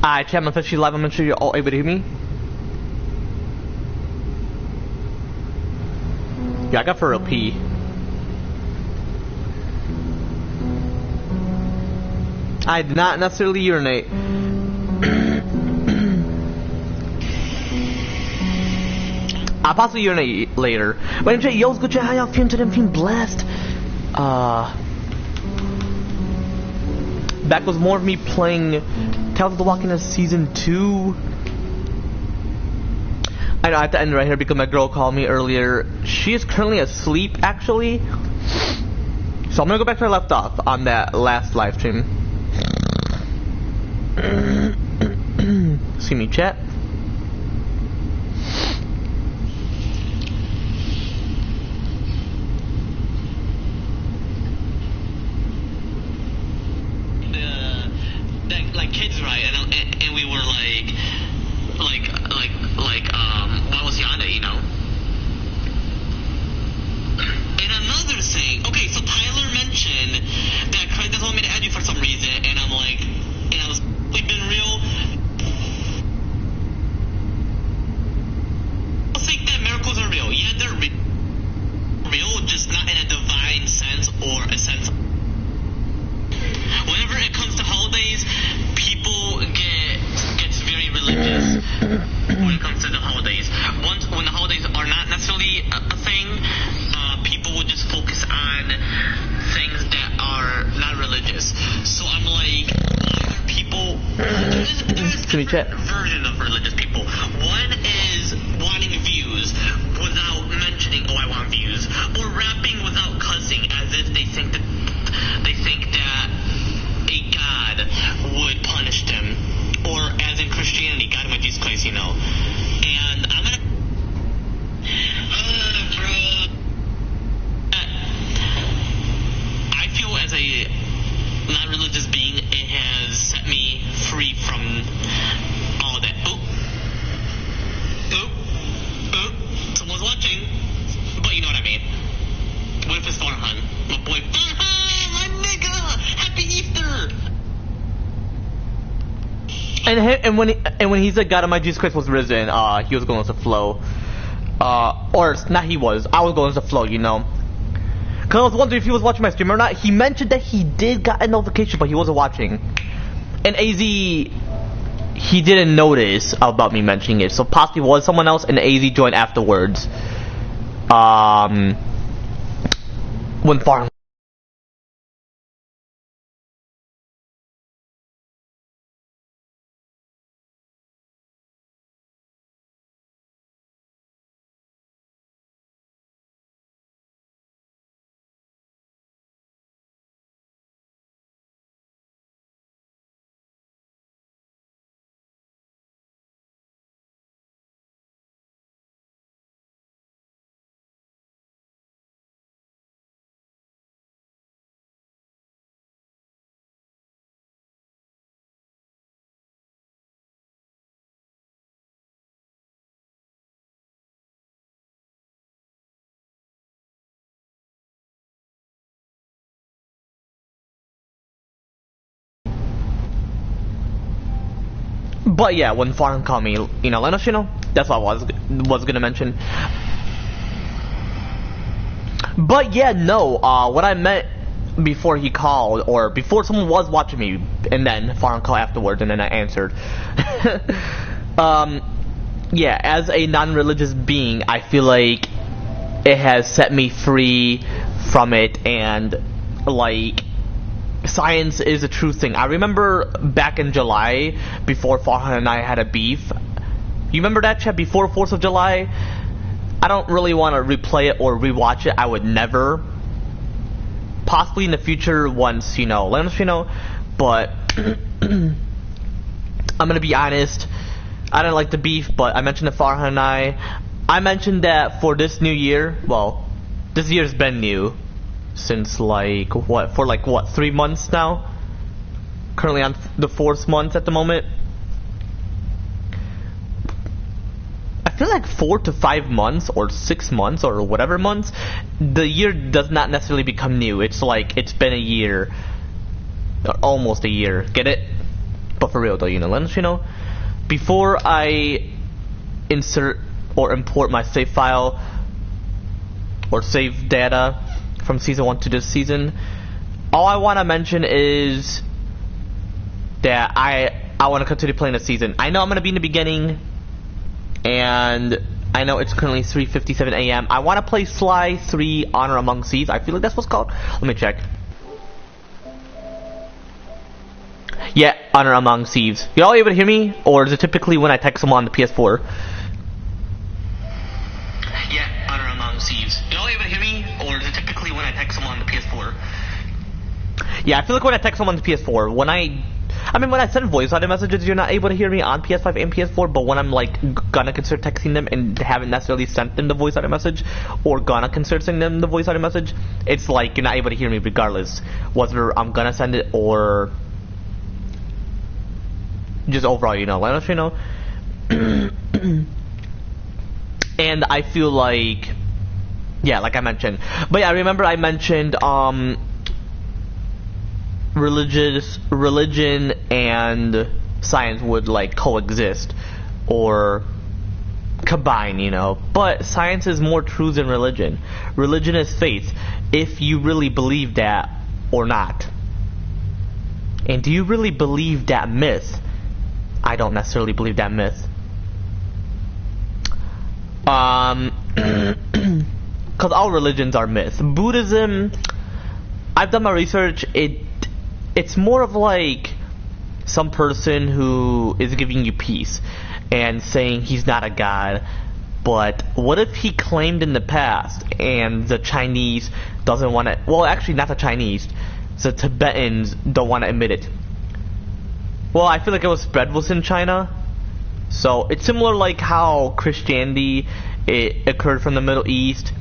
Alright, chat, I'm officially live. I'm gonna sure you're all able to hear me. Yeah, I got for a pee. I did not necessarily urinate. I'll possibly urinate later. But MJ, yo, good chat. How y'all feeling today? I'm feeling blessed. Back was more of me playing Telltale The Walking Dead Season 2. I know I have to end it right here because my girl called me earlier. She is currently asleep, actually. So I'm gonna go back to where I left off on that last live stream. See me, chat. Like kids, right? And we were like, what was Yanda, you know? And another thing, okay, so Tyler mentioned that Craig doesn't want me to add you for some reason, and I'm like, and I was like, been real. I think that miracles are real. Yeah, they're real, just not in a divine sense or a sense. Whenever it comes to holidays, people gets very religious when it comes to the holidays. When the holidays are not necessarily a thing, people would just focus on things that are not religious. So I'm like, people, there's different version of religious people. One is wanting views without mentioning, oh, I want views, or rapping without cussing, as if they think that a God would punish them, or as in Christianity, God might Jesus Christ, you know. And I'm gonna, I feel as a non-religious being, it has set me free from all that. Someone's watching, but you know what I mean. What if it's Farhan? My boy Farhan, my nigga! Happy Easter! And when he said God of my Jesus Christ was risen, he was going with the flow. Or not he was. I was going with the flow, you know. Cause I was wondering if he was watching my stream or not. He mentioned that he did get a notification, but he wasn't watching. And AZ, he didn't notice about me mentioning it, so possibly it was someone else, and AZ joined afterwards. When Farhan. But yeah, when Farhan called me, you know, let us, you know, that's what I was gonna mention. But yeah, no, what I meant before he called, or before someone was watching me, and then Farhan called afterwards, and then I answered. Yeah, as a non-religious being, I feel like it has set me free from it, and like, science is a true thing. I remember back in July, before Farhan and I had a beef. You remember that, chat? Before 4th of July? I don't really want to replay it or rewatch it. I would never. Possibly in the future once, you know, let us, you know. But I'm gonna be honest. I didn't like the beef, but I mentioned to Farhan and I mentioned that for this new year, well, this year's been new. Since like what 3 months now. Currently on the 4th month at the moment. I feel like 4 to 5 months or 6 months or whatever months, the year does not necessarily become new. It's like it's been a year, or almost a year. Get it? But for real though, let you know, before I insert or import my save file or save data from season 1 to this season, all I want to mention is that I want to continue playing the season. I know I'm going to be in the beginning, and I know it's currently 3:57 a.m. I want to play Sly 3 Honor Among Thieves. I feel like that's what's called. Let me check. Yeah, Honor Among Thieves. Y'all able to hear me? Or is it typically when I text someone on the PS4? Yeah, Honor Among Thieves. Y'all able to hear me? Or is it typically when I text someone on the PS4? Yeah, I feel like when I text someone on the PS4, when I send voice audio messages, you're not able to hear me on PS5 and PS4, but when I'm like gonna consider texting them and haven't necessarily sent them the voice audio message, or gonna consider sending them the voice audio message, it's like you're not able to hear me regardless, whether I'm gonna send it or just overall, let us know. And I feel like, yeah, like I mentioned, but yeah, I remember I mentioned religion and science would like coexist or combine, but science is more true than religion. Religion is faith, if you really believe that or not. And do you really believe that myth? I don't necessarily believe that myth. Because all religions are myths. Buddhism, I've done my research, it's more of like some person who is giving you peace and saying he's not a god. But what if he claimed in the past and the Chinese doesn't want to, well actually not the Chinese, the Tibetans don't want to admit it. Well, I feel like it was spread within China. So it's similar like how Christianity, it occurred from the Middle East,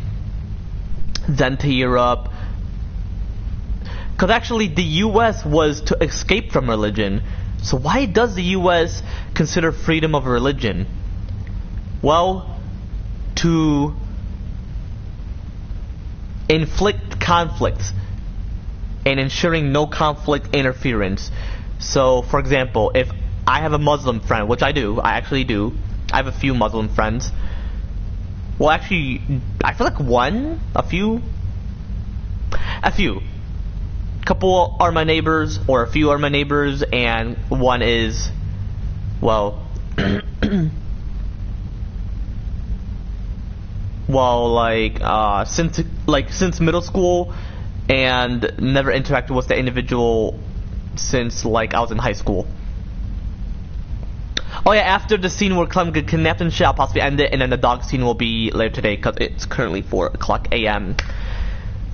then to Europe. Because actually the US was to escape from religion. So why does the US consider freedom of religion? Well, to inflict conflicts and ensuring no conflict interference. So, for example, if I have a Muslim friend, which I actually do, I have a few Muslim friends. Well, actually, I feel like a few. Couple are my neighbors, or a few are my neighbors, and one is, well, since middle school, and never interacted with the individual since like I was in high school. Oh yeah, after the scene where Clem get kidnapped and shit, I'll possibly end it, and then the dog scene will be later today because it's currently 4:00 a.m.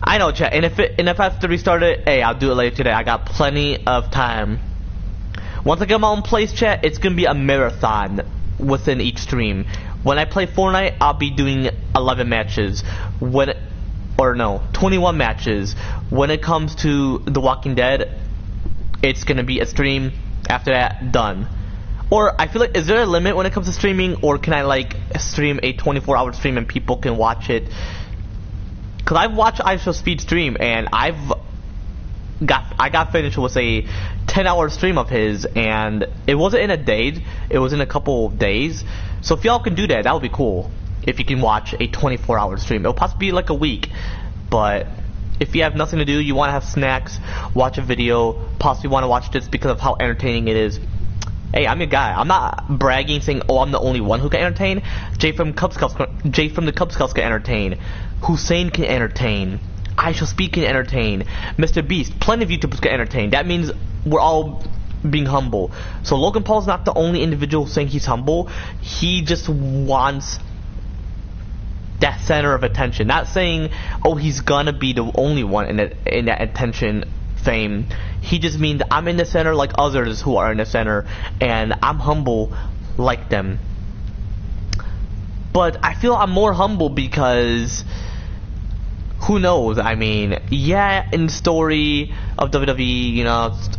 I know, chat, and if I have to restart it, hey, I'll do it later today. I got plenty of time. Once I get my own place, chat, it's gonna be a marathon within each stream. When I play Fortnite, I'll be doing 11 matches. 21 matches. When it comes to The Walking Dead, it's gonna be a stream. After that, done. Or I feel like, is there a limit when it comes to streaming, or can I like stream a 24-hour stream and people can watch it? Because I've watched IShowSpeed stream, and I got finished with a 10-hour stream of his, and it wasn't in a day, it was in a couple of days. So if y'all can do that, that would be cool. If you can watch a 24-hour stream, it'll possibly be like a week. But if you have nothing to do, you want to have snacks, watch a video, possibly want to watch this because of how entertaining it is. Hey, I'm your guy. I'm not bragging, saying, oh, I'm the only one who can entertain. Jay from the Cub Scouts can entertain. Hussein can entertain. IShowSpeed can entertain. Mr. Beast, plenty of YouTubers can entertain. That means we're all being humble. So Logan Paul's not the only individual saying he's humble. He just wants that center of attention. Not saying, oh, he's gonna be the only one in that attention fame. He just means I'm in the center like others who are in the center, and I'm humble like them. But I feel I'm more humble because who knows? I mean, yeah, in the story of WWE,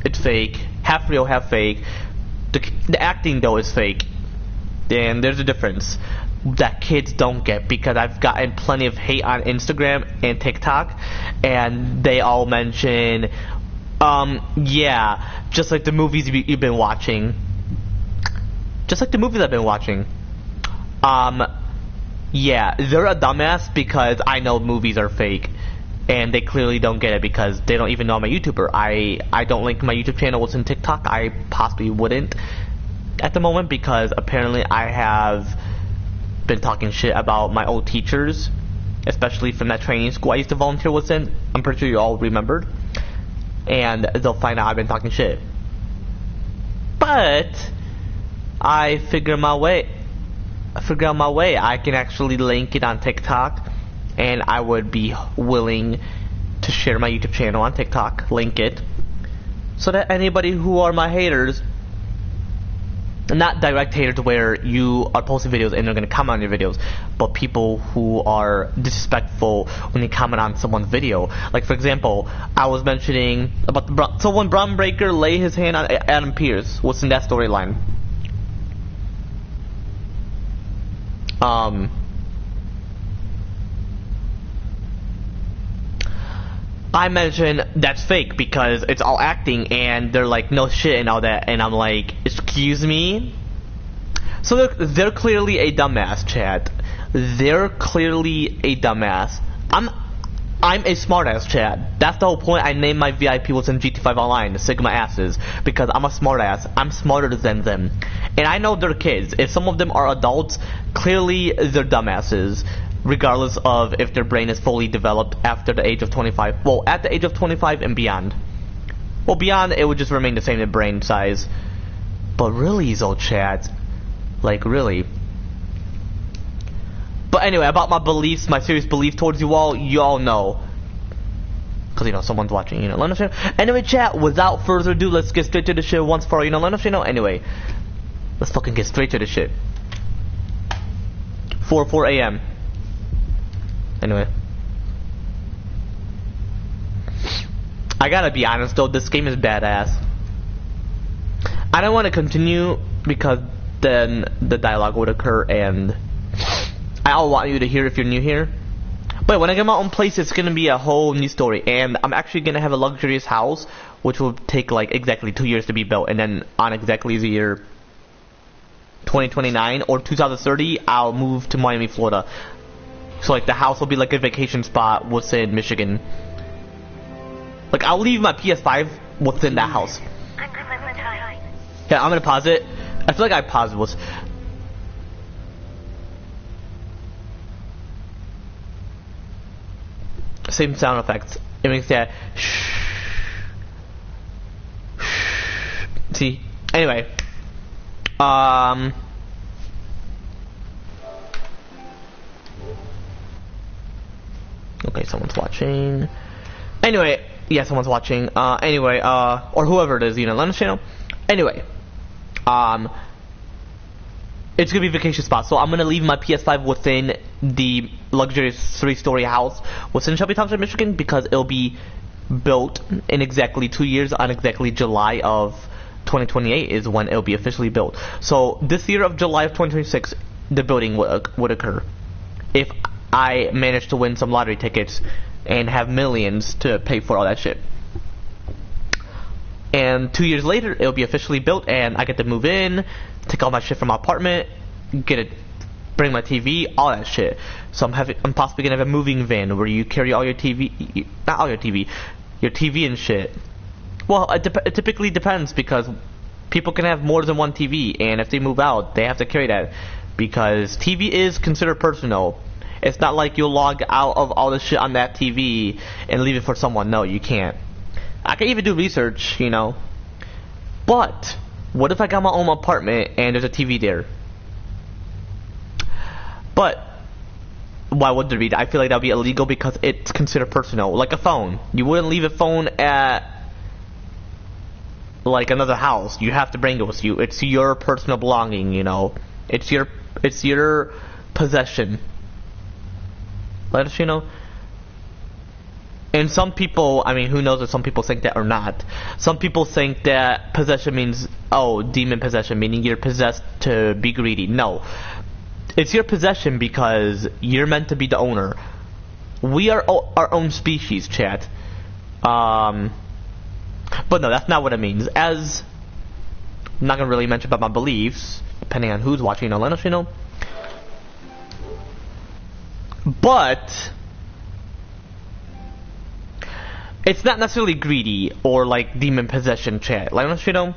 it's fake, half real, half fake. The acting though is fake, and there's a difference that kids don't get, because I've gotten plenty of hate on Instagram and TikTok, and they all mention, Yeah, just like the movies you've been watching. Just like the movies I've been watching. Yeah, they're a dumbass because I know movies are fake. And they clearly don't get it because they don't even know I'm a YouTuber. I don't link my YouTube channel what's in TikTok. I possibly wouldn't at the moment because apparently I have been talking shit about my old teachers, especially from that training school I used to volunteer with in. I'm pretty sure you all remembered. And they'll find out I've been talking shit. But I figure out my way. I can actually link it on TikTok, and I would be willing to share my YouTube channel on TikTok, link it, so that anybody who are my haters, not direct haters where you are posting videos and they're going to comment on your videos, but people who are disrespectful when they comment on someone's video. Like, for example, I was mentioning about so when Braun Breaker lay his hand on Adam Pearce, what's in that storyline? I mentioned that's fake because it's all acting, and they're like, no shit and all that, and I'm like, excuse me? So they're clearly a dumbass, chat. They're clearly a dumbass. I'm a smartass, chat. That's the whole point. I named my VIP what's in GT5 Online, the Sigma asses, because I'm a smartass. I'm smarter than them. And I know they're kids. If some of them are adults, clearly they're dumbasses, regardless of if their brain is fully developed after the age of 25. Well, at the age of 25 and beyond. Well, beyond, it would just remain the same in brain size. But really, though, chat, like, really. But anyway, about my beliefs, my serious belief towards you all know. Because, you know, someone's watching, you know, let us know. Anyway, chat, without further ado, let's get straight to the shit once for all, you know, let us know. Anyway, let's fucking get straight to the shit. 4 a.m. Anyway. I gotta be honest though, this game is badass. I don't want to continue because then the dialogue would occur and I want you to hear if you're new here. But when I get my own place, it's gonna be a whole new story, and I'm actually gonna have a luxurious house which will take like exactly 2 years to be built, and then on exactly the year 2029 or 2030 I'll move to Miami, Florida. So like the house will be like a vacation spot within Michigan. Like I'll leave my PS5 within that house. Yeah, I'm gonna pause it. I feel like I paused was. Same sound effects. It makes that. See. Anyway. Okay, someone's watching. Anyway, yeah, someone's watching. Anyway, or whoever it is, you know, let us know. Anyway, it's gonna be a vacation spot, so I'm gonna leave my PS5 within the luxurious 3-story house within Shelby Township, Michigan, because it'll be built in exactly 2 years on exactly July of 2028 is when it'll be officially built. So this year of July of 2026, the building would occur. If I manage to win some lottery tickets and have millions to pay for all that shit. And 2 years later, it'll be officially built, and I get to move in, take all my shit from my apartment, bring my TV, all that shit. So I'm possibly gonna have a moving van where you carry all your TV, not all your TV, your TV and shit. Well, it typically depends because people can have more than one TV, and if they move out, they have to carry that because TV is considered personal. It's not like you'll log out of all the shit on that TV and leave it for someone. No, you can't. I can even do research, you know. But what if I got my own apartment and there's a TV there? But why would there be? I feel like that would be illegal because it's considered personal. Like a phone. You wouldn't leave a phone at like another house. You have to bring it with you. It's your personal belonging, you know. It's your possession. Let us, you know. And some people, I mean, who knows if some people think that or not. Some people think that possession means, oh, demon possession, meaning you're possessed to be greedy. No. It's your possession because you're meant to be the owner. We are our own species, chat. But no, that's not what it means. As I'm not gonna really mention about my beliefs, depending on who's watching, let us know. But it's not necessarily greedy or like demon possession, chat. Let us know.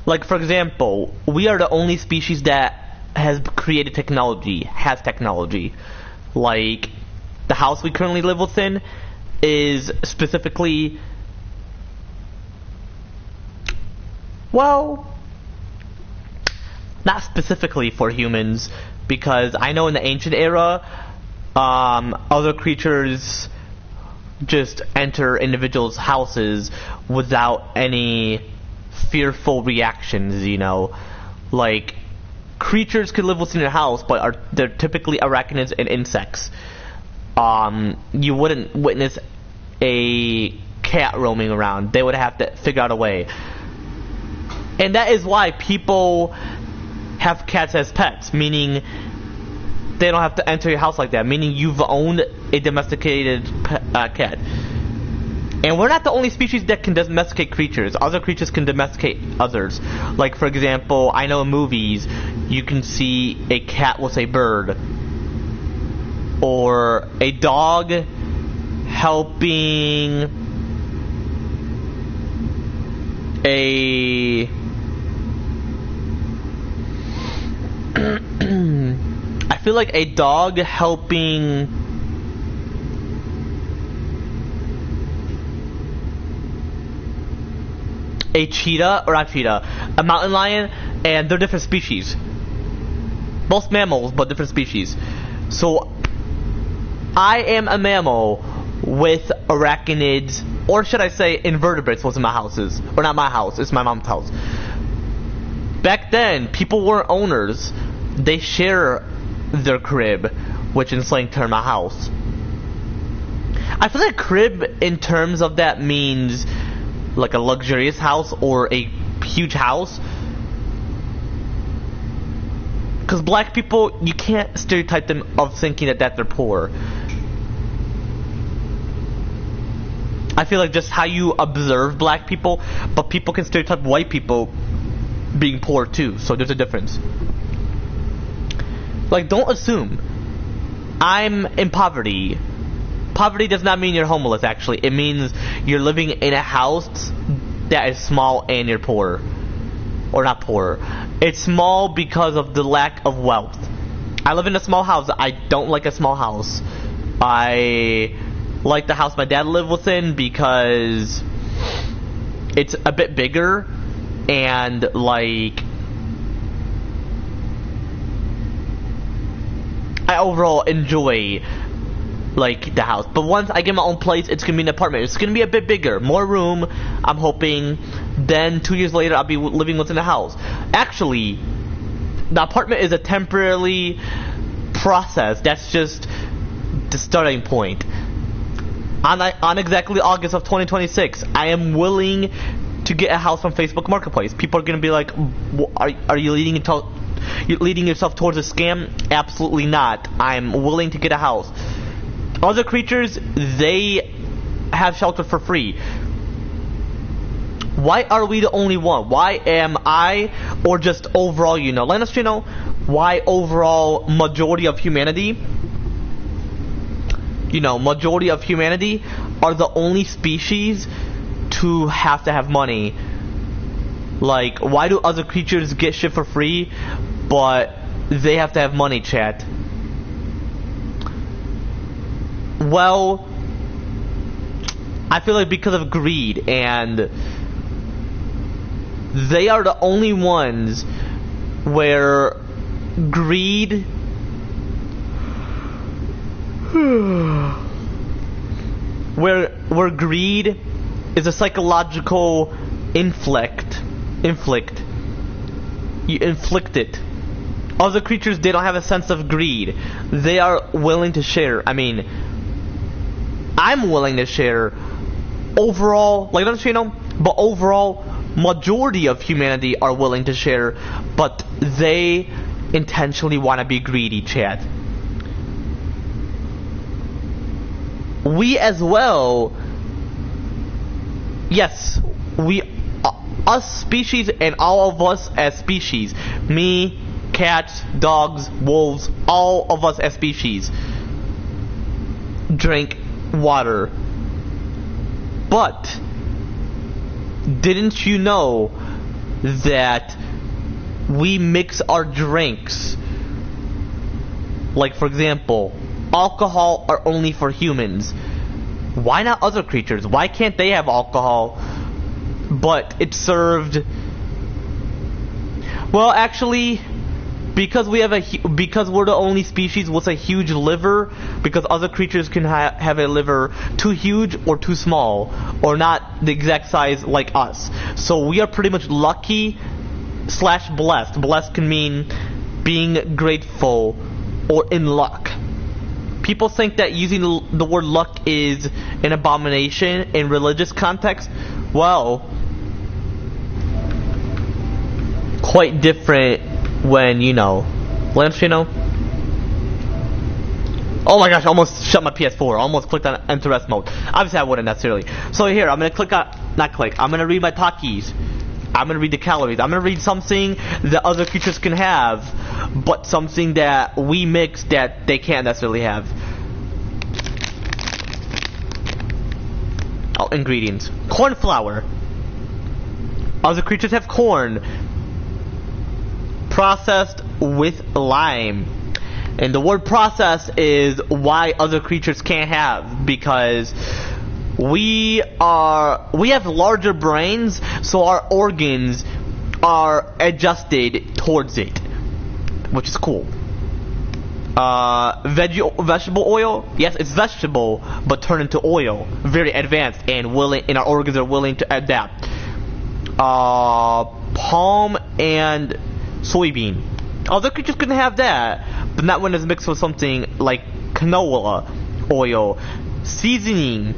Like, for example, we are the only species that has created technology, has technology. Like, the house we currently live within is specifically, well, not specifically for humans, because I know in the ancient era, other creatures just enter individuals' houses without any fearful reactions, like creatures could live within your house, but they're typically arachnids and insects. You wouldn't witness a cat roaming around. They would have to figure out a way, and that is why people have cats as pets, meaning they don't have to enter your house like that, meaning you've owned a domesticated cat. And we're not the only species that can domesticate creatures. Other creatures can domesticate others. Like, for example, I know in movies you can see a cat with a bird, or a dog helping I feel like a dog helping a cheetah, or not cheetah, a mountain lion, and they're different species. Both mammals, but different species. So, I am a mammal with arachnids, or should I say invertebrates within my houses. Or not my house, it's my mom's house. Back then, people weren't owners. They share their crib, which in slang term a house. I feel like crib in terms of that means like a luxurious house or a huge house. Because black people, you can't stereotype them of thinking that they're poor. I feel like just how you observe black people, but people can stereotype white people being poor too, so there's a difference. Like, don't assume I'm in poverty. Poverty does not mean you're homeless, actually. It means you're living in a house that is small and you're poor. Or not poor. It's small because of the lack of wealth. I live in a small house. I don't like a small house. I like the house my dad lived within because it's a bit bigger and, like, I overall enjoy, like, the house. But once I get my own place, it's gonna be an apartment. It's gonna be a bit bigger, more room, I'm hoping. Then 2 years later, I'll be living within a house. Actually, the apartment is a temporary process. That's just the starting point. On exactly August of 2026, I am willing to get a house from Facebook Marketplace. People are gonna be like, "Are you leading yourself towards a scam?" Absolutely not. I'm willing to get a house. Other creatures, they have shelter for free. Why are we the only one? Why am I, or just overall, let us know why overall majority of humanity, majority of humanity are the only species to have money. Like, why do other creatures get shit for free, but they have to have money, chat? Well, I feel like because of greed, and they are the only ones where greed where greed is a psychological inflict. You inflict it. Other creatures, they don't have a sense of greed. They are willing to share. I mean, I'm willing to share. Overall, like, but overall, majority of humanity are willing to share, but they intentionally want to be greedy, chat. We as well, yes, us species and all of us as species, me, cats, dogs, wolves, all of us as species drink water. But didn't you know that we mix our drinks? Like, for example, alcohol are only for humans. Why not other creatures? Why can't they have alcohol, but it's served? Well, actually, because we're the only species with a huge liver, because other creatures can have a liver too huge or too small, or not the exact size like us. So we are pretty much lucky / blessed. Blessed can mean being grateful or in luck. People think that using the word luck is an abomination in religious context. Well, quite different when, Lance, Oh my gosh, I almost shut my PS4. I almost clicked on enter rest mode. Obviously I wouldn't necessarily. So here, I'm going to click on, I'm going to read my talkies. I'm going to read the calories. I'm going to read something that other creatures can have, but something that we mix that they can't necessarily have. Oh, ingredients. Corn flour. Other creatures have corn. Processed with lime. And the word process is why other creatures can't have, because we have larger brains, so our organs are adjusted towards it, which is cool. Vegetable oil, yes, it's vegetable, but turned into oil. Very advanced and willing, and our organs are willing to adapt. Palm and soybean. Other creatures can have that, but not when it's mixed with something like canola oil. Seasoning.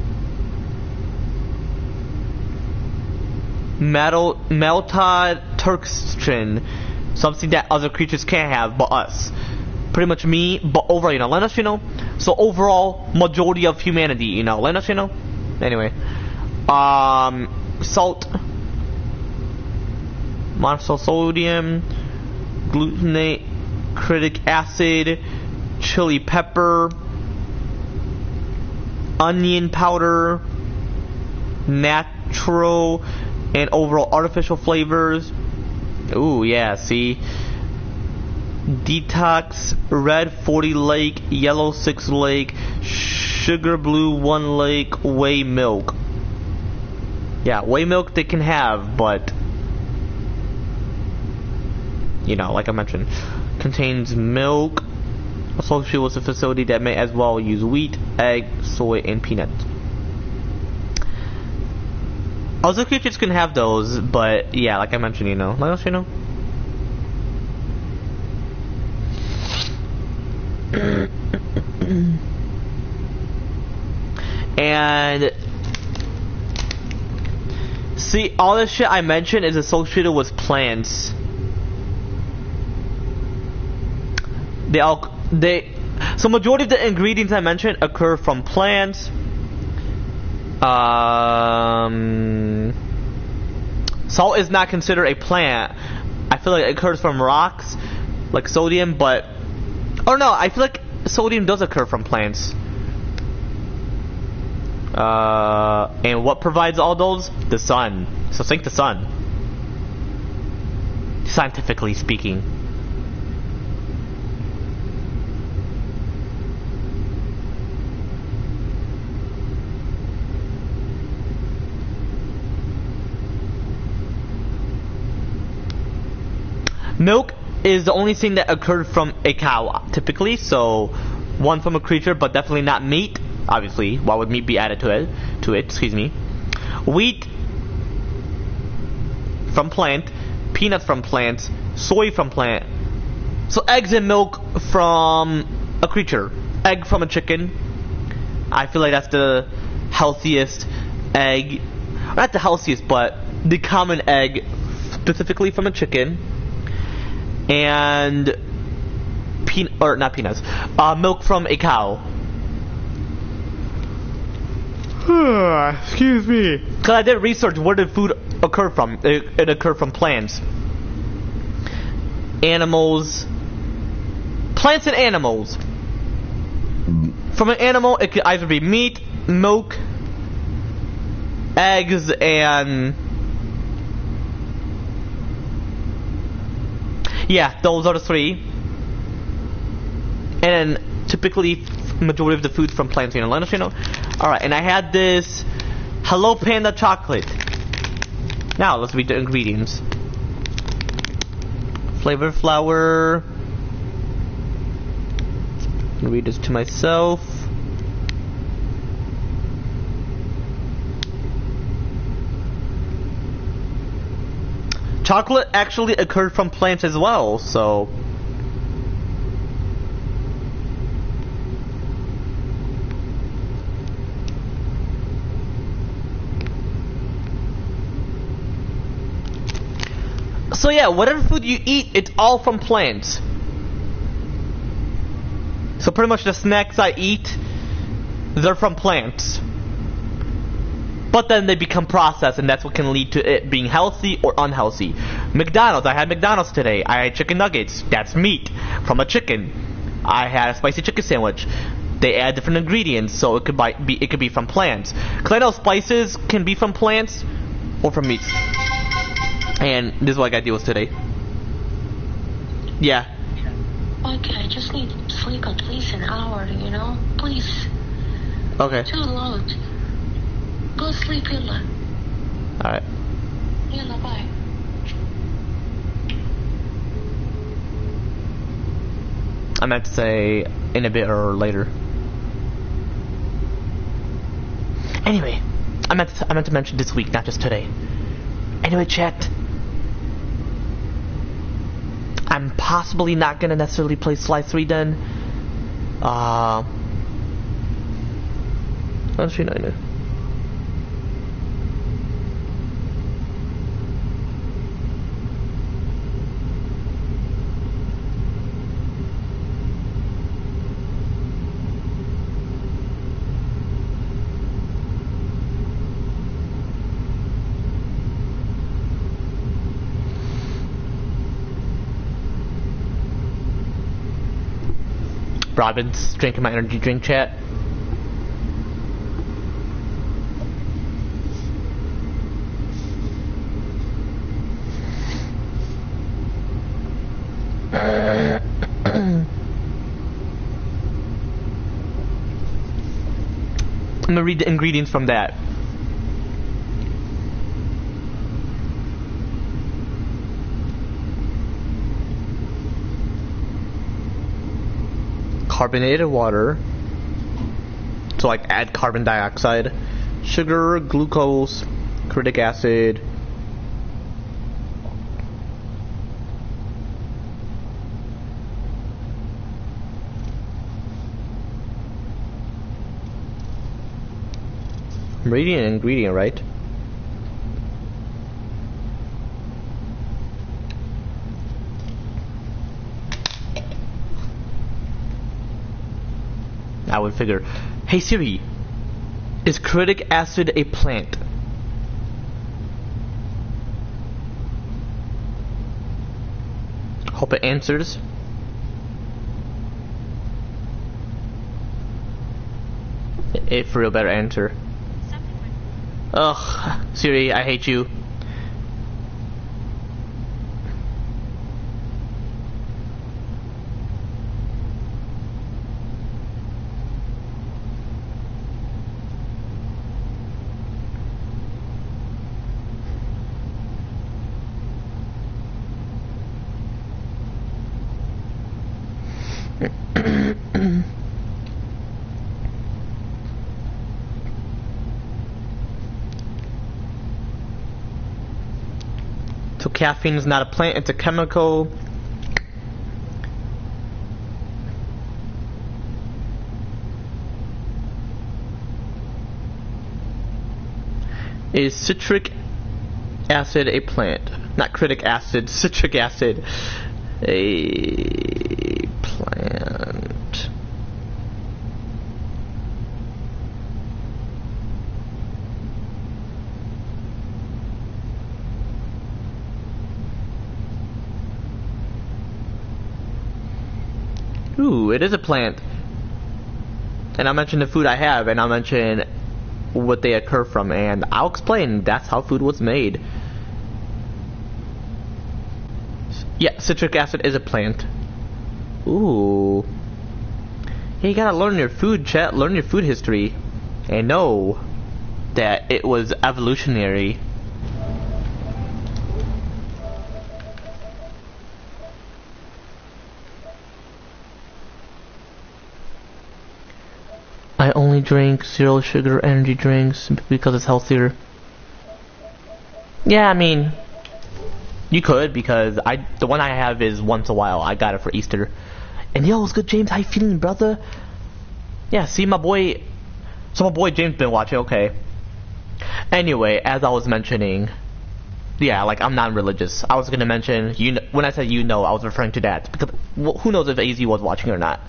Maltodextrin, something that other creatures can't have but us. Pretty much me, but overall, let us, So overall, majority of humanity, let us, Anyway, salt, monosodium, glutamate, citric acid, chili pepper, onion powder, natural and overall artificial flavors. Ooh, yeah, see? Detox, red 40 lake, yellow 6 lake, sugar blue 1 lake, whey milk. Yeah, whey milk they can have, but like I mentioned, contains milk associated with a facility that may as well use wheat, egg, soy, and peanuts. Other creatures can have those, but yeah, like I mentioned, let us, And see, all this shit I mentioned is associated with plants. So majority of the ingredients I mentioned occur from plants. Salt is not considered a plant. I feel like it occurs from rocks, like sodium, but I feel like sodium does occur from plants. And what provides all those? The sun. So think the sun. Scientifically speaking. Milk is the only thing that occurred from a cow, typically. So, one from a creature, but definitely not meat. Obviously, why would meat be added to it? Excuse me. Wheat from plant, peanuts from plant, soy from plant. So eggs and milk from a creature. Egg from a chicken. I feel like that's the healthiest egg. Not the healthiest, but the common egg, specifically from a chicken. And milk from a cow. Excuse me. Cause I did research where did food occur from. It occurred from plants, animals, plants and animals. From an animal, it could either be meat, milk, eggs, and yeah, those are the three. And then typically, majority of the food from plants. You know, let us know. All right, and I had this Hello Panda chocolate. Now let's read the ingredients. Flavor flour. I'm gonna read this to myself. Chocolate actually occurred from plants as well, so. So yeah, whatever food you eat, it's all from plants. So pretty much the snacks I eat, they're from plants. But then they become processed, and that's what can lead to it being healthy or unhealthy. McDonald's, I had McDonald's today. I had chicken nuggets. That's meat from a chicken. I had a spicy chicken sandwich. They add different ingredients, so it could be from plants. Cause I know spices can be from plants or from meats. And this is what I gotta deal with today. Yeah. Okay, I just need sleep at least an hour, you know? Please. Okay. Too loud. Go sleep, Yalla. Alright. Yalla, bye. I meant to say in a bit or later. Anyway, I meant to mention this week, not just today. Anyway, chat. I'm possibly not gonna necessarily play Sly 3 then. Actually, no. Robin's drinking my energy drink, chat. I'm gonna read the ingredients from that. Carbonated water, so like add carbon dioxide, sugar, glucose, citric acid, I'm reading an ingredient, right? I would figure. Hey Siri, is citric acid a plant? Hope it answers. It for real better answer. Ugh, Siri, I hate you. So caffeine is not a plant, it's a chemical. Is citric acid a plant? Not citric acid, citric acid. A plant. Ooh, it is a plant. And I'll mention the food I have, and I'll mention what they occur from, and I'll explain that's how food was made. Yeah, citric acid is a plant. Ooh. Yeah, you gotta learn your food, chat. Learn your food history. And know that it was evolutionary. I only drink zero sugar energy drinks because it's healthier. Yeah, I mean, you could, because the one I have is once a while. I got it for Easter. And yo, what's good, James? How you feeling, brother? Yeah, see, my boy James been watching. Okay. Anyway, as I was mentioning, yeah, like, I'm non-religious. I was gonna mention, when I said I was referring to that, because who knows if AZ was watching or not.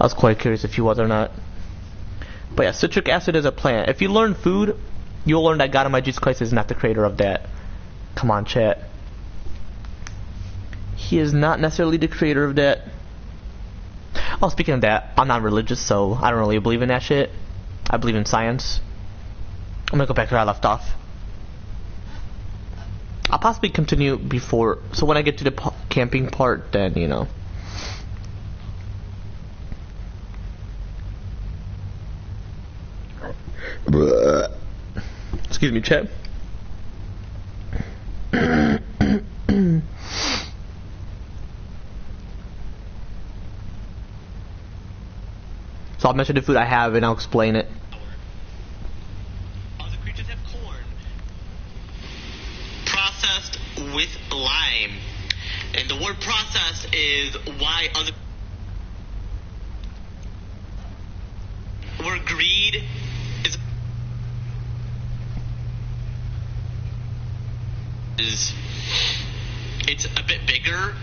I was quite curious if he was or not. But yeah, citric acid is a plant. If you learn food, you'll learn that God Almighty Jesus Christ is not the creator of that. Come on, chat. He is not necessarily the creator of that. Oh, speaking of that, I'm not religious, so I don't really believe in that shit. I believe in science. I'm gonna go back to where I left off. I'll possibly continue before, so when I get to the camping part, then, you know. Excuse me, chat. So I'll mention the food I have and I'll explain it. Other creatures have corn processed with lime, and the word process is why other where greed is it's a bit bigger,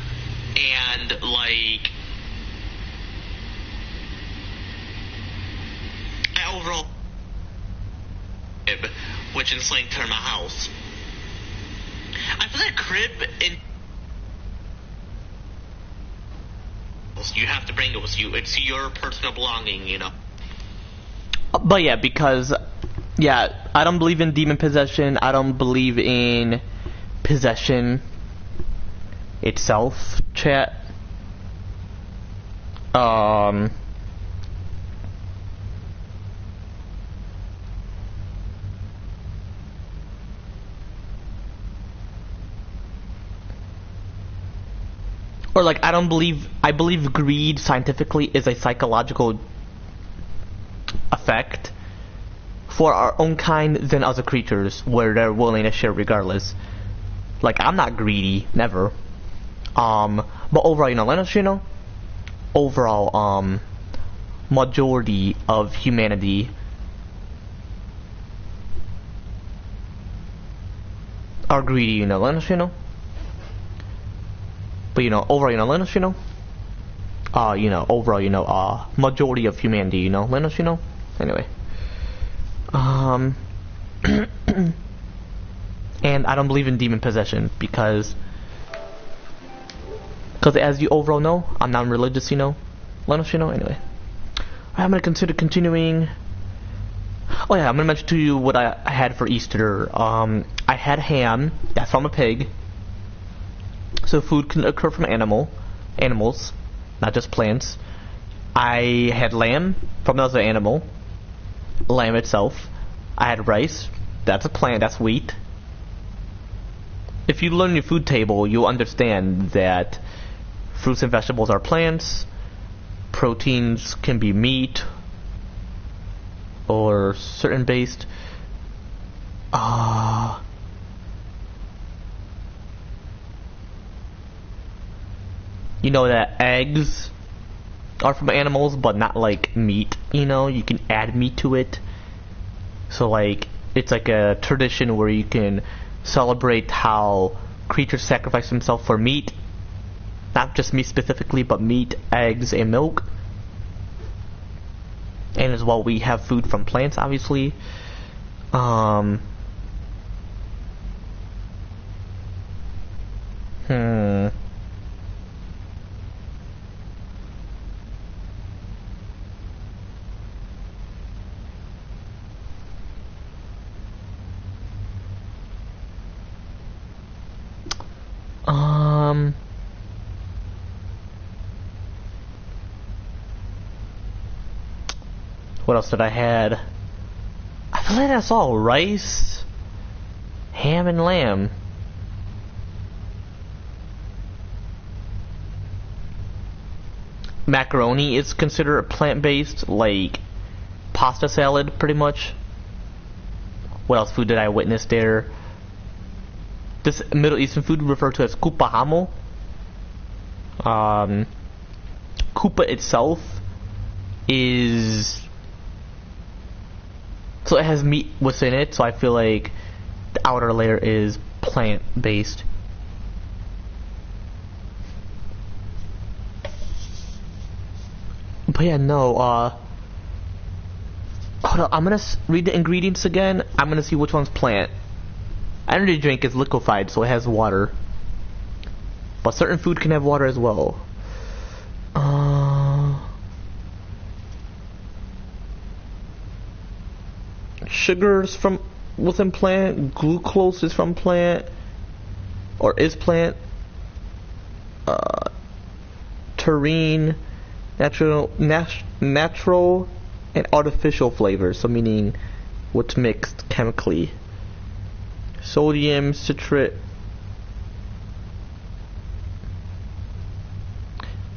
and like overall, which in slang term a house. I feel like crib in you have to bring it with you. It's your personal belonging, you know. But yeah, because yeah, I don't believe in demon possession. I don't believe in possession itself, chat. Or like, I believe greed scientifically is a psychological effect for our own kind than other creatures, where they're willing to share regardless. Like, I'm not greedy, never. But overall, you know, let us, you know, overall, majority of humanity are greedy, you know, let us, you know. But, you know, overall, you know, let us, you know, overall, you know, majority of humanity, you know, let us, you know. Anyway. And I don't believe in demon possession because as you overall know, I'm non-religious, you know. Let us, you know. Anyway, I'm gonna consider continuing. Oh yeah, I'm gonna mention to you what I had for Easter. I had ham. That's from a pig. So food can occur from animals, not just plants. I had lamb from another animal. Lamb itself. I had rice. That's a plant. That's wheat. If you learn your food table, you'll understand that fruits and vegetables are plants. Proteins can be meat or certain based. You know that eggs are from animals, but not like meat. You know, you can add meat to it. So like, it's like a tradition where you can celebrate how creatures sacrifice themselves for meat. Not just meat specifically, but meat, eggs, and milk. And as well, we have food from plants, obviously. What else did I had? I feel like I saw rice, ham, and lamb. Macaroni is considered plant-based, like pasta salad, pretty much. What else food did I witness there? This Middle Eastern food referred to as kupahamo. Kupa itself is... So it has meat within it, so I feel like the outer layer is plant-based. But yeah, no, hold on, I'm gonna read the ingredients again. I'm gonna see which one's plant. Energy drink is liquefied, so it has water. But certain food can have water as well. Sugars from within plant. Glucose is from plant. Or is plant. Taurine. Natural and artificial flavors, so meaning what's mixed chemically. Sodium citrate,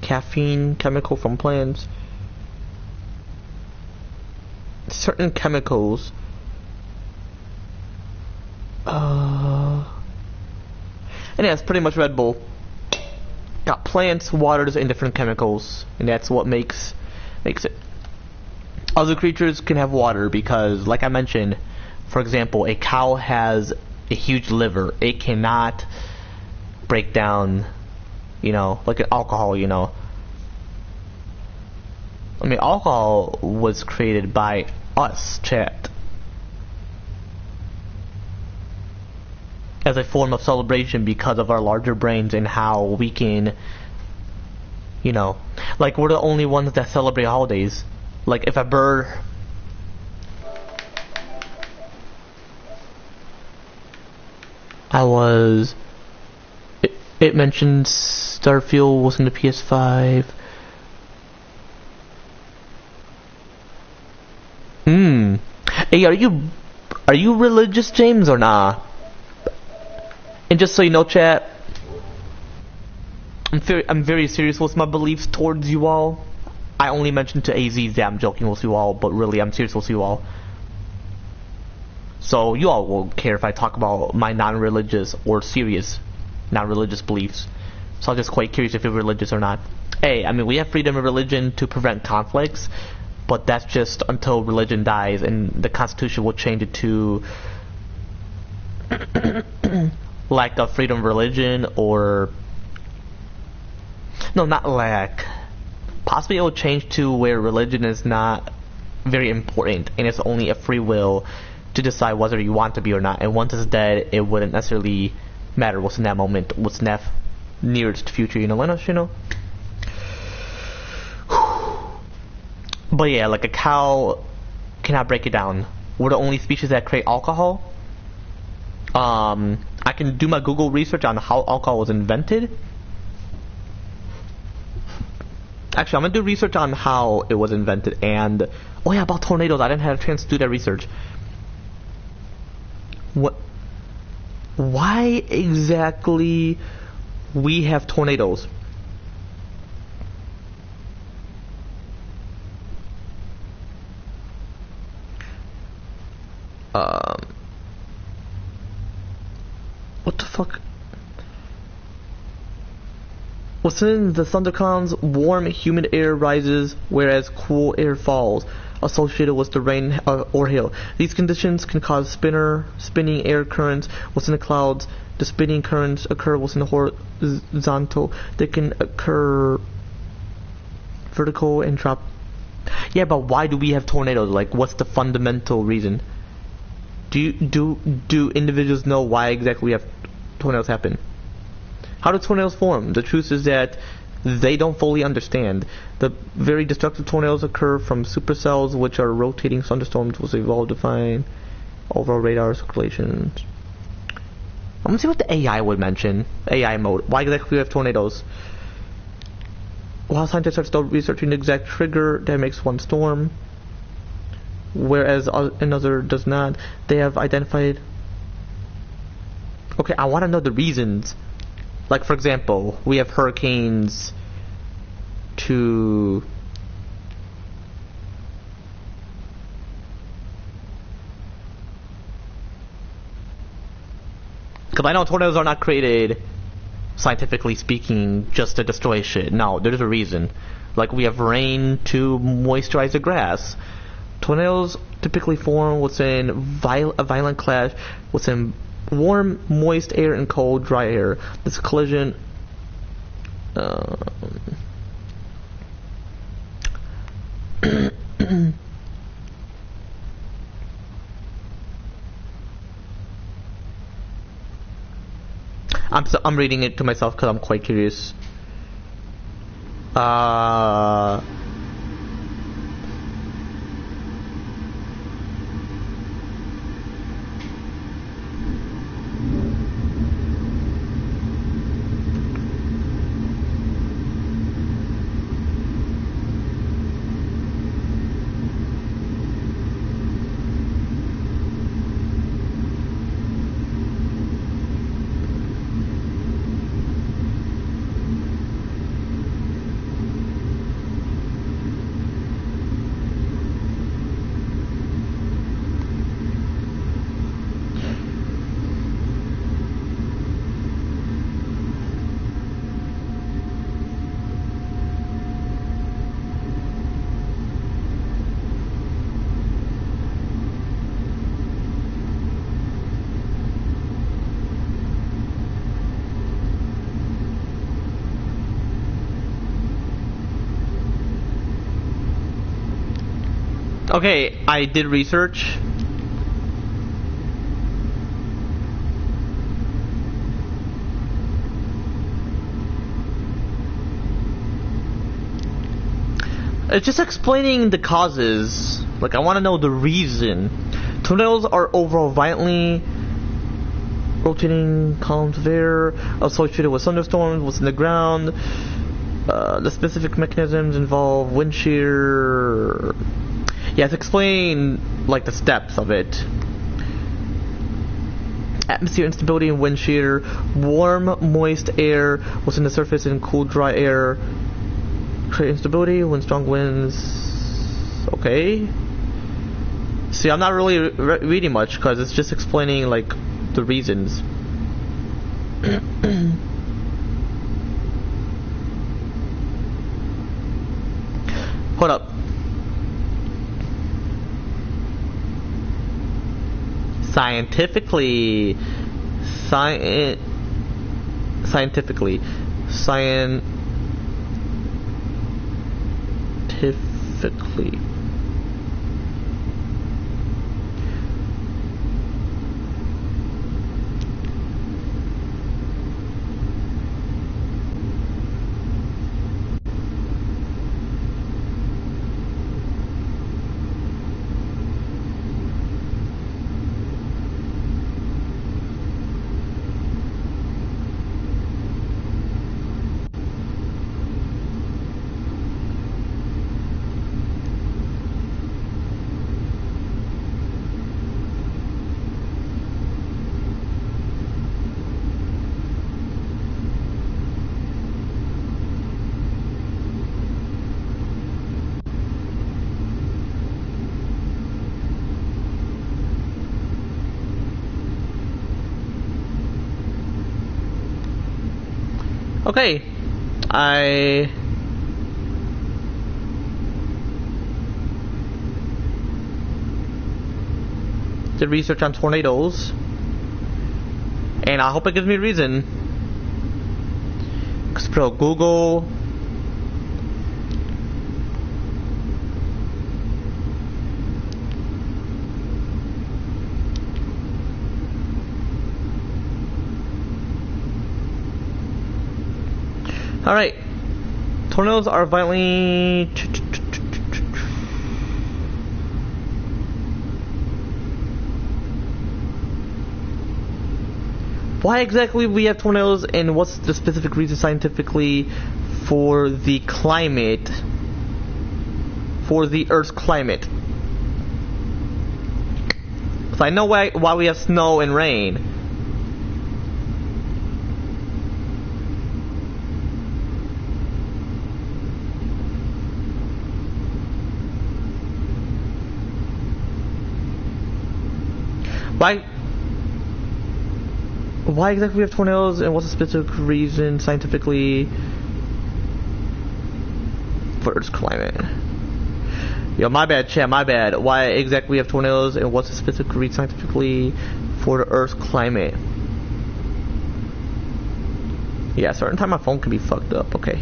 caffeine, chemical from plants. Certain chemicals. And yeah, it's pretty much Red Bull. Got plants, waters, and different chemicals, and that's what makes it. Other creatures can have water because, like I mentioned, for example, a cow has a huge liver. It cannot break down, like an alcohol, I mean, alcohol was created by us, chat, as a form of celebration because of our larger brains and how we can, like we're the only ones that celebrate holidays. Like if a bird... It mentions Starfield was in the PS5. Hey, are you religious, James, or nah? And just so you know, chat, I'm very serious with my beliefs towards you all. I only mentioned to AZ that I'm joking with you all, but really I'm serious with you all. So you all won't care if I talk about my non-religious or serious non-religious beliefs. So I'm just quite curious if you're religious or not. Hey, I mean, we have freedom of religion to prevent conflicts, but that's just until religion dies, and the Constitution will change it to lack of freedom of religion, or no, not lack. Possibly it will change to where religion is not very important, and it's only a free will to decide whether you want to be or not. And once it's dead, it wouldn't necessarily matter what's in that moment, what's nearest future. Let us, But yeah, like a cow cannot break it down. We're the only species that create alcohol. I can do my Google research on how alcohol was invented. Actually, I'm gonna do research on how it was invented, and oh yeah, about tornadoes. I didn't have a chance to do that research. Why exactly we have tornadoes? What the fuck? Within the thunderclouds, warm, humid air rises, whereas cool air falls, associated with the rain or hail. These conditions can cause spinning air currents within the clouds. The spinning currents occur within the horizontal. They can occur vertical and drop. Yeah, but why do we have tornadoes? Like, what's the fundamental reason? Do individuals know why exactly we have tornadoes happen? How do tornadoes form? The truth is that they don't fully understand. The very destructive tornadoes occur from supercells, which are rotating thunderstorms which evolve to find overall radar circulations. I'm gonna see what the AI would mention. AI mode. Why exactly we have tornadoes? While scientists are still researching the exact trigger that makes one storm. whereas another does not. They have identified. Okay, I want to know the reasons. Like, for example, we have hurricanes to... Because I know tornadoes are not created, scientifically speaking, just to destroy shit. No, there's a reason. Like, we have rain to moisturize the grass. Tornadoes typically form within a violent clash within warm, moist air and cold, dry air. This collision I'm reading it to myself because I'm quite curious. Okay, I did research. It's just explaining the causes. Like, I want to know the reason. Tornadoes are overall violently rotating columns of air associated with thunderstorms within the ground. The specific mechanisms involve wind shear. Yeah, to explain like the steps of it. Atmosphere instability and wind shear, warm, moist air within the surface and cool, dry air create instability when strong winds. Okay. See, I'm not really reading much because it's just explaining like the reasons. Hold up. Scientifically, scientifically. Okay, I did research on tornadoes, and I hope it gives me a reason. Explore Google. Alright, tornadoes are violently... Why exactly we have tornadoes, and what's the specific reason scientifically for the climate, for the Earth's climate? So I know why we have snow and rain. Why exactly we have tornadoes, and what's the specific reason scientifically for Earth's climate? Yo, my bad, chat, my bad. Why exactly we have tornadoes, and what's the specific reason scientifically for the Earth's climate? Yeah, certain time my phone can be fucked up, okay.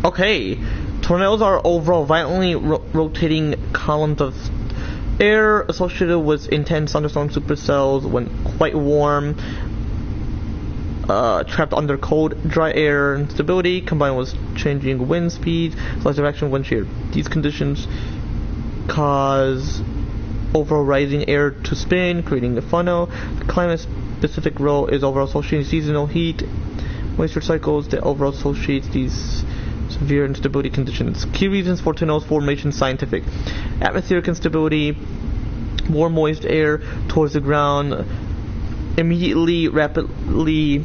Okay, tornadoes are overall violently rotating columns of air associated with intense thunderstorm supercells when quite warm, trapped under cold, dry air instability combined with changing wind speeds, selective action, wind shear. These conditions cause overall rising air to spin, creating a funnel. The climate-specific role is overall associating seasonal heat, moisture cycles that overall associates these severe instability conditions. Key reasons for tornadoes formation: scientific. Atmospheric instability, more moist air towards the ground immediately rapidly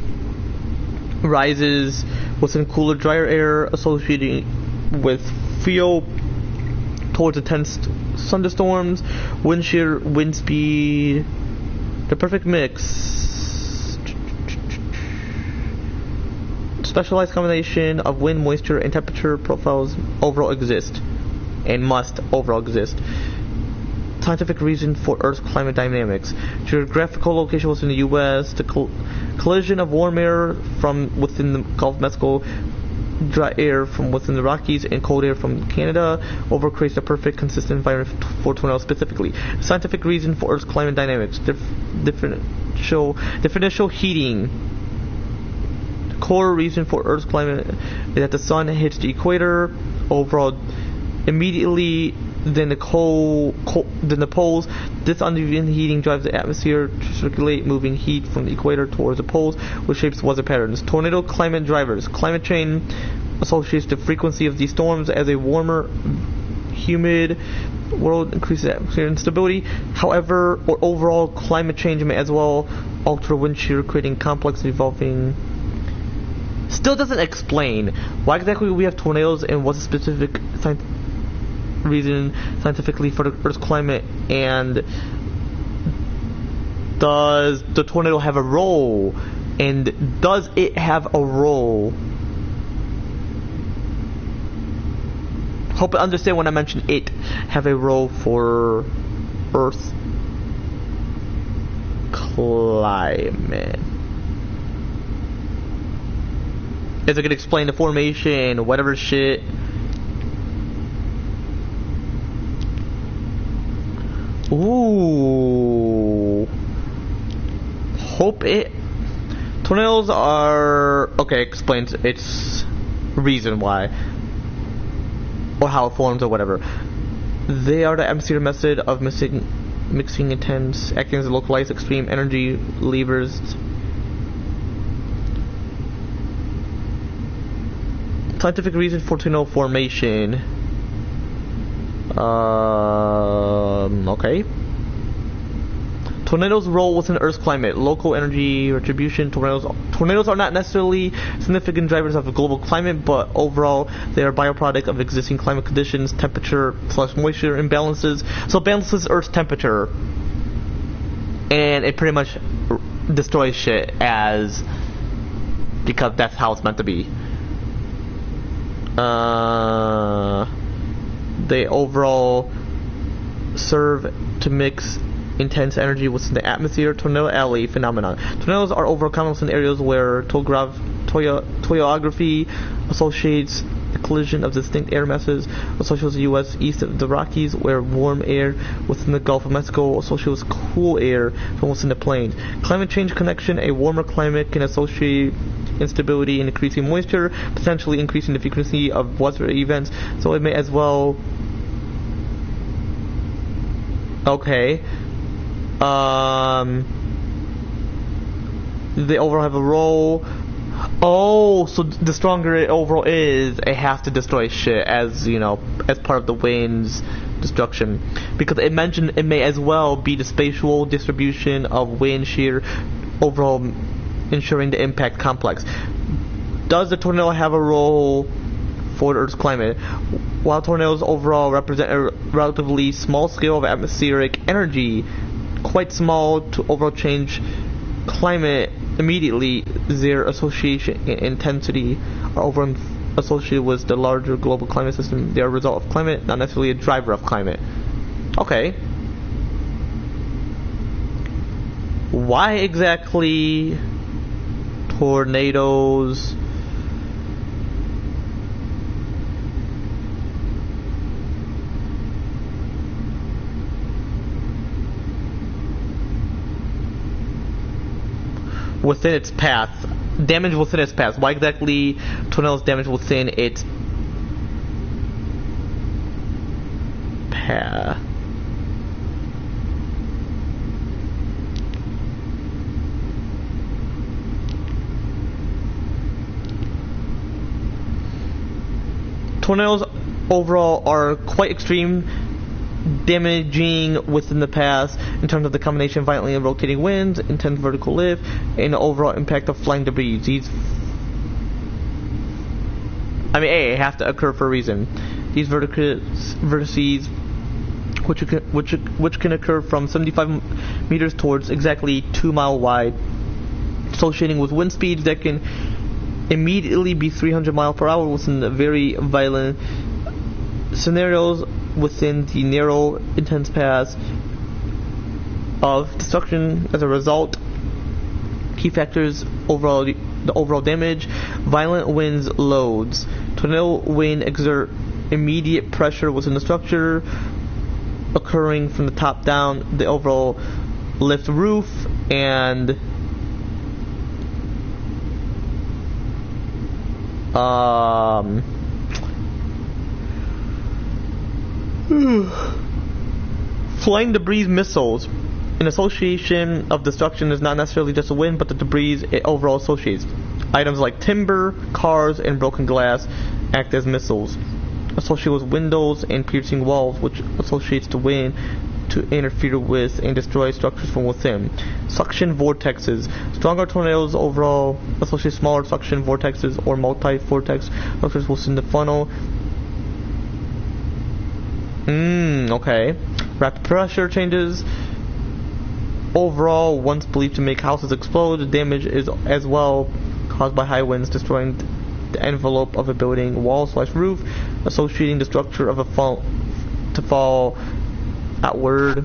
rises within cooler, drier air associated with feel towards intense thunderstorms, wind shear, wind speed, the perfect mix. Specialized combination of wind, moisture, and temperature profiles overall exist and must overall exist. Scientific reason for Earth's climate dynamics. Geographical location within the U.S. The collision of warm air from within the Gulf of Mexico, dry air from within the Rockies, and cold air from Canada over creates a perfect consistent environment for tornadoes specifically. Scientific reason for Earth's climate dynamics. Differential heating. Core reason for Earth's climate is that the sun hits the equator overall immediately, then the poles. This uneven heating drives the atmosphere to circulate, moving heat from the equator towards the poles, which shapes weather patterns. Tornado climate drivers. Climate change associates the frequency of these storms as a warmer, humid world increases atmospheric instability. However, or overall climate change may as well alter wind shear, creating complex evolving. Still doesn't explain why exactly we have tornadoes and what's the specific reason scientifically for the Earth's climate, and does the tornado have a role, and does it have a role? Hope you understand when I mention it have a role for Earth's climate. Is it gonna explain the formation, whatever shit? Ooh. Hope it. Tornadoes are okay. Explains its reason why, or how it forms, or whatever. They are the atmospheric method of mixing intense, acting as localized extreme energy levers. Scientific reason for tornado formation. Okay. Tornadoes' role within Earth's climate. Local energy retribution. Tornadoes are not necessarily significant drivers of the global climate, but overall they are a byproduct of existing climate conditions, temperature / moisture imbalances. So it balances Earth's temperature, and it pretty much destroys shit because that's how it's meant to be. They overall serve to mix intense energy within the atmosphere. Tornado alley phenomenon. Tornadoes are overall common in areas where topography associates the collision of distinct air masses, associated with the U.S. east of the Rockies, where warm air within the Gulf of Mexico associates with cool air from within the plains. Climate change connection. A warmer climate can associate instability and increasing moisture, potentially increasing the frequency of weather events, so it may as well. Okay. They overall have a role. Oh, so the stronger it overall is, it has to destroy shit as, you know, as part of the wind's destruction. Because it mentioned it may as well be the spatial distribution of wind shear overall ensuring the impact complex. Does the tornado have a role for the Earth's climate? While tornadoes overall represent a relatively small scale of atmospheric energy, quite small to overall change climate immediately, their association and intensity are overall associated with the larger global climate system. They are a result of climate, not necessarily a driver of climate. Okay. Why exactly tornadoes? Within its path, damage within its path. Why exactly tornadoes damage within its path? Tornadoes overall are quite extreme, damaging within the path in terms of the combination of violently rotating winds, intense vertical lift, and the overall impact of flying debris. These, I mean, it has to occur for a reason. These vertices, which can occur from 75 meters towards exactly 2 mile wide, associating with wind speeds that can immediately be 300 miles per hour within the very violent scenarios within the narrow, intense paths of destruction. As a result, key factors overall, the overall damage, violent winds, loads. Tornado wind exert immediate pressure within the structure, occurring from the top down. The overall lift roof and flying debris missiles. An association of destruction is not necessarily just a wind, but the debris it overall associates. Items like timber, cars, and broken glass act as missiles, associated with windows and piercing walls, which associates the wind to interfere with and destroy structures from within. Suction vortexes. Stronger tornadoes overall associate smaller suction vortexes or multi-vortex structures within the funnel. Okay. Rapid pressure changes. Overall, once believed to make houses explode, the damage is as well caused by high winds, destroying the envelope of a building, wall/roof, associating the structure of a fall to fall outward.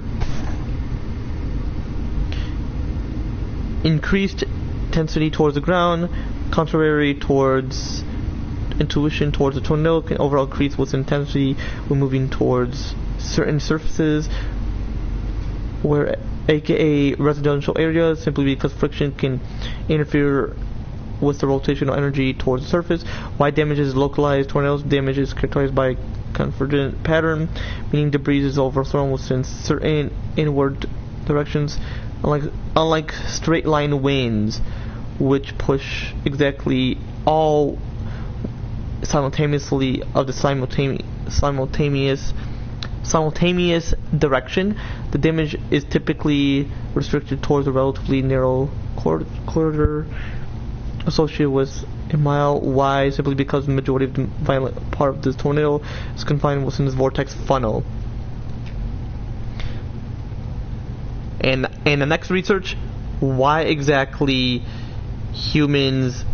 Increased intensity towards the ground, contrary towards intuition towards the tornado, can overall increase with intensity when moving towards certain surfaces, where a.k.a. residential areas, simply because friction can interfere with the rotational energy towards the surface. Why damage is localized? Tornadoes damage is characterized by a convergent pattern, meaning debris is overthrown within certain inward directions, unlike straight line winds, which push exactly all simultaneously of the simultaneous direction. The damage is typically restricted towards a relatively narrow corridor associated with a mile wide, simply because the majority of the violent part of this tornado is confined within this vortex funnel. And the next research, why exactly humans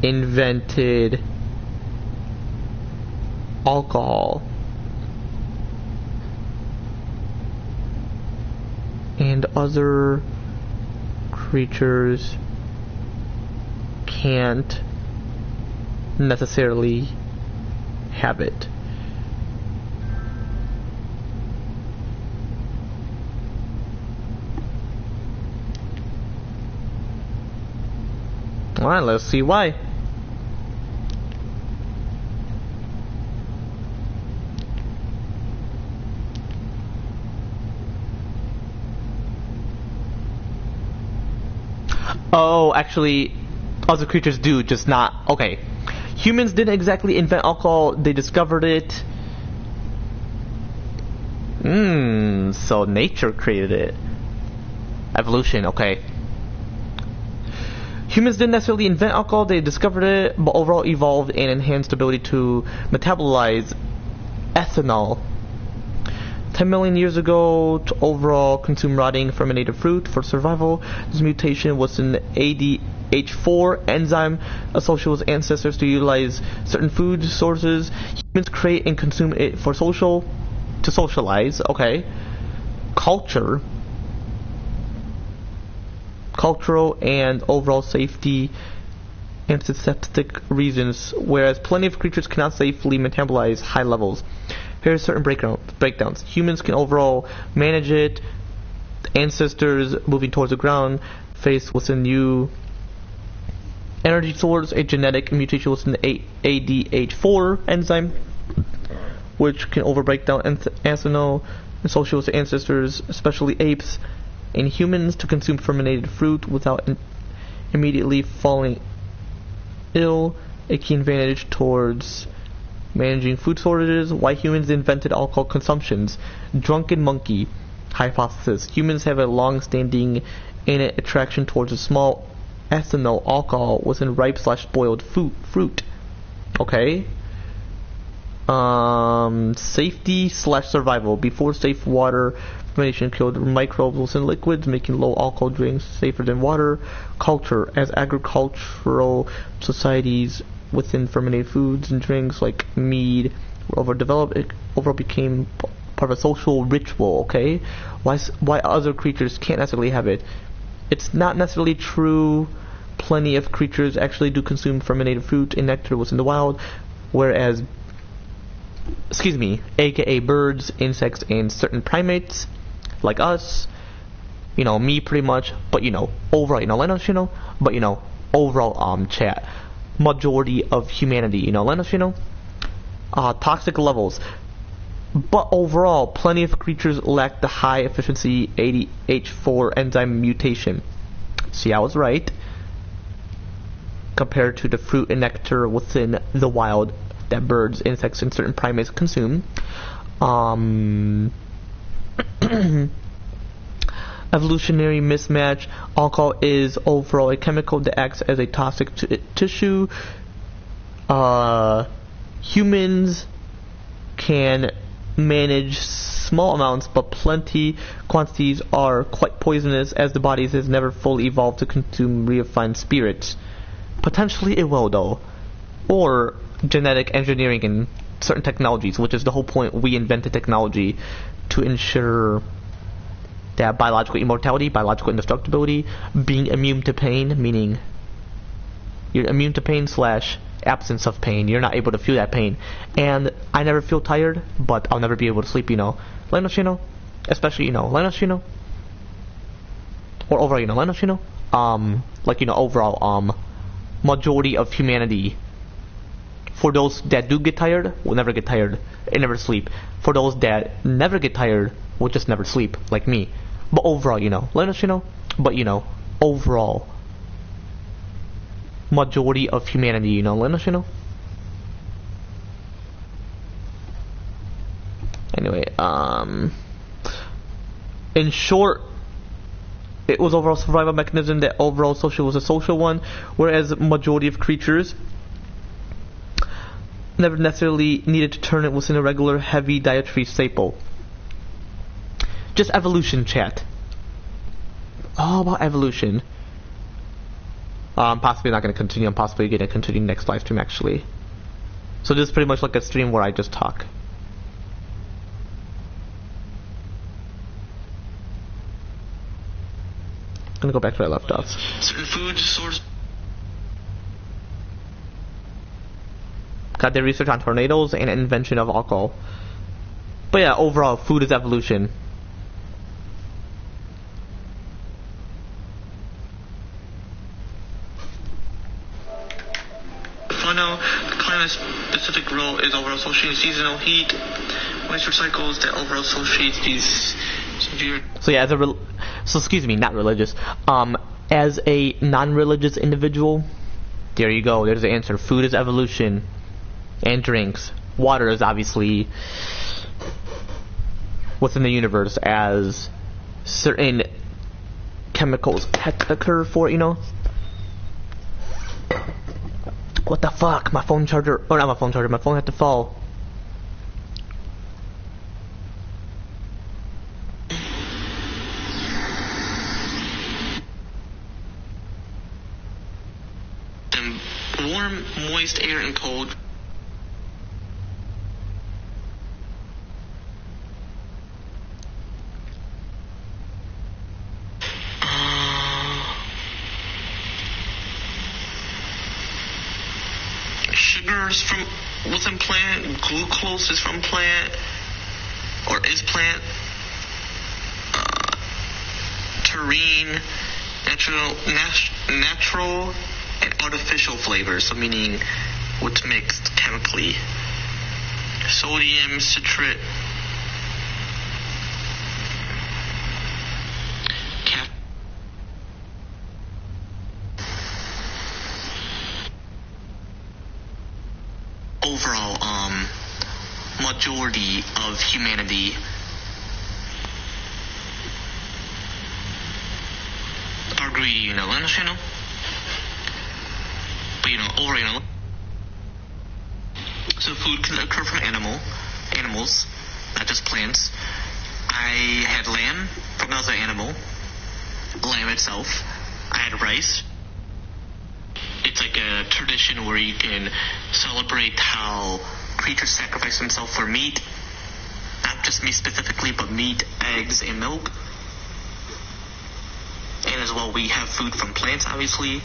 invented alcohol and other creatures can't necessarily have it. Alright, let's see why. Oh, actually, other creatures do, just not. Okay. Humans didn't exactly invent alcohol, they discovered it. So nature created it. Evolution, okay. Humans didn't necessarily invent alcohol, they discovered it, but overall evolved and enhanced ability to metabolize ethanol. 10 million years ago, to overall consume rotting fermented fruit for survival. This mutation was an ADH4 enzyme associated with ancestors to utilize certain food sources. Humans create and consume it for to socialize. Okay. Cultural and overall safety and statistic reasons, whereas plenty of creatures cannot safely metabolize high levels. Here are certain breakdowns. Humans can overall manage it. Ancestors moving towards the ground faced with a new energy source, a genetic mutation with an ADH4 enzyme, which can break down ethanol associated with ancestors, especially apes and humans, to consume fermented fruit without immediately falling ill. A key advantage towards managing food shortages. Why humans invented alcohol consumptions. Drunken monkey hypothesis. Humans have a long-standing innate attraction towards a small ethanol alcohol within ripe/boiled fruit. Okay. Safety/survival. Before safe water fermentation killed microbes within liquids, making low alcohol drinks safer than water. Culture. As agricultural societies within fermented foods and drinks like mead were overdeveloped, it overall became part of a social ritual. Okay, why other creatures can't necessarily have it? It's not necessarily true. Plenty of creatures actually do consume fermented fruit and nectar within the wild, whereas a.k.a. birds, insects, and certain primates like us, me pretty much, but overall, let us, but overall, chat, majority of humanity, let us, toxic levels, but overall, plenty of creatures lack the high efficiency ADH4 enzyme mutation. See, I was right. Compared to the fruit and nectar within the wild that birds, insects, and certain primates consume. Evolutionary mismatch. Alcohol is overall a chemical that acts as a toxic tissue. Humans can manage small amounts, but plenty quantities are quite poisonous, as the body has never fully evolved to consume refined spirits. Potentially it will, though. Or genetic engineering and certain technologies, which is the whole point. We invented technology to ensure that biological immortality, biological indestructibility, being immune to pain, meaning you're immune to pain / absence of pain. You're not able to feel that pain. And I never feel tired, but I'll never be able to sleep, Linus, especially, Linus, or overall, Linus, overall, majority of humanity, for those that do get tired, will never get tired and never sleep. For those that never get tired, will just never sleep, like me. But overall, Linus, but overall, majority of humanity, Linus, Anyway, in short, it was overall survival mechanism that overall social was a social one, whereas majority of creatures never necessarily needed to turn it within a regular heavy dietary staple. Just evolution, chat. All about evolution. I'm possibly not going to continue. I'm possibly going to continue next live stream, actually. So this is pretty much like a stream where I just talk. I'm going to go back to where I left off. Certain food source. Got their research on tornadoes and invention of alcohol. But yeah, overall, food is evolution. Funnel, the climate-specific role is overall associated seasonal heat, moisture cycles that overall associate these severe. So yeah, not religious. as a non-religious individual, there you go. There's the answer. Food is evolution, and drinks. Water is obviously within the universe, as certain chemicals had to occur for it, you know. What the fuck? My phone charger. Oh, not my phone charger. My phone had to fall. Warm, moist air and cold. Sugars from within plant. Glucose is from plant, or is plant. Taurine, natural and artificial flavors, so meaning what's mixed chemically. Sodium citrate. Overall, majority of humanity are greedy, you know, understand? But so food can occur from animals, not just plants. I had lamb from another animal, lamb itself. I had rice. It's like a tradition where you can celebrate how creatures sacrifice themselves for meat, not just meat specifically, but meat, eggs, and milk. And as well, we have food from plants, obviously.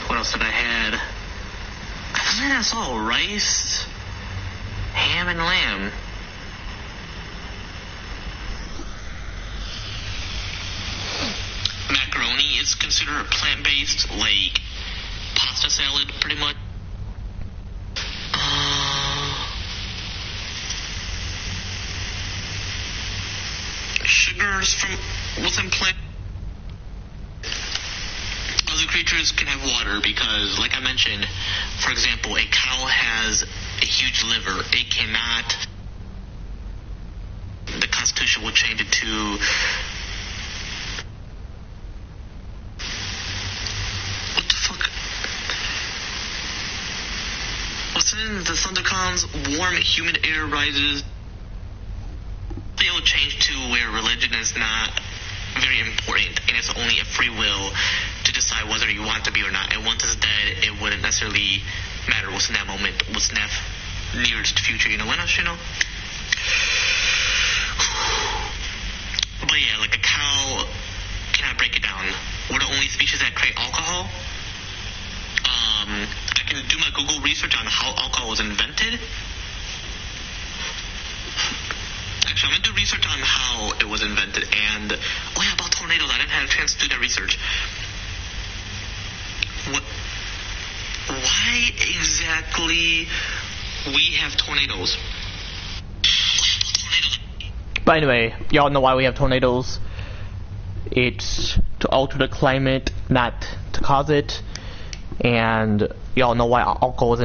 What else did I had? I saw rice, ham, and lamb. Macaroni is considered plant-based, like pasta salad, pretty much. Sugars from within plant. Other creatures can have water because, like I mentioned, for example, a cow has a huge liver. It cannot. The Constitution will change it to. What the fuck? What's in the Thundercons? Warm, humid air rises. They will change to where religion is not very important, and it's only a free will to decide whether you want to be or not. And once it's dead, it wouldn't necessarily matter what's in that moment, what's nearest future, you know, when else, you know? But yeah, like a cow, can I break it down? We're the only species that create alcohol. I can do my Google research on how alcohol was invented. Actually, I'm going to do research on how it was invented. And, oh yeah, about tornadoes. I didn't have a chance to do that research. Why exactly we have tornadoes? But anyway, y'all know why we have tornadoes. It's to alter the climate, not to cause it. And y'all know why alcohol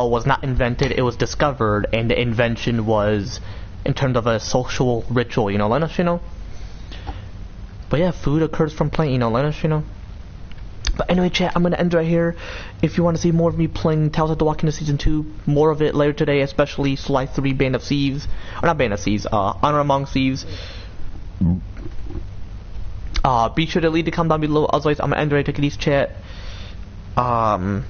was not invented. It was discovered, and the invention was in terms of a social ritual, you know, let us, you know. But yeah, food occurs from plant, you know, let us, you know. But anyway, chat, I'm going to end right here. If you want to see more of me playing Telltale The Walking Dead Season 2, more of it later today, especially Sly 3 Band of Thieves. Or not Band of Thieves, Honor Among Thieves. Be sure to leave the comment down below. Otherwise, I'm going to end right here, these chat. I'll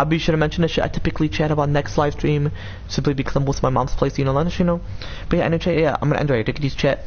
be sure to mention this shit. I typically chat about next live stream simply because I'm with my mom's place, you know, let us, you know. But yeah, anyway, chat, yeah, I'm going to end right here, these chat.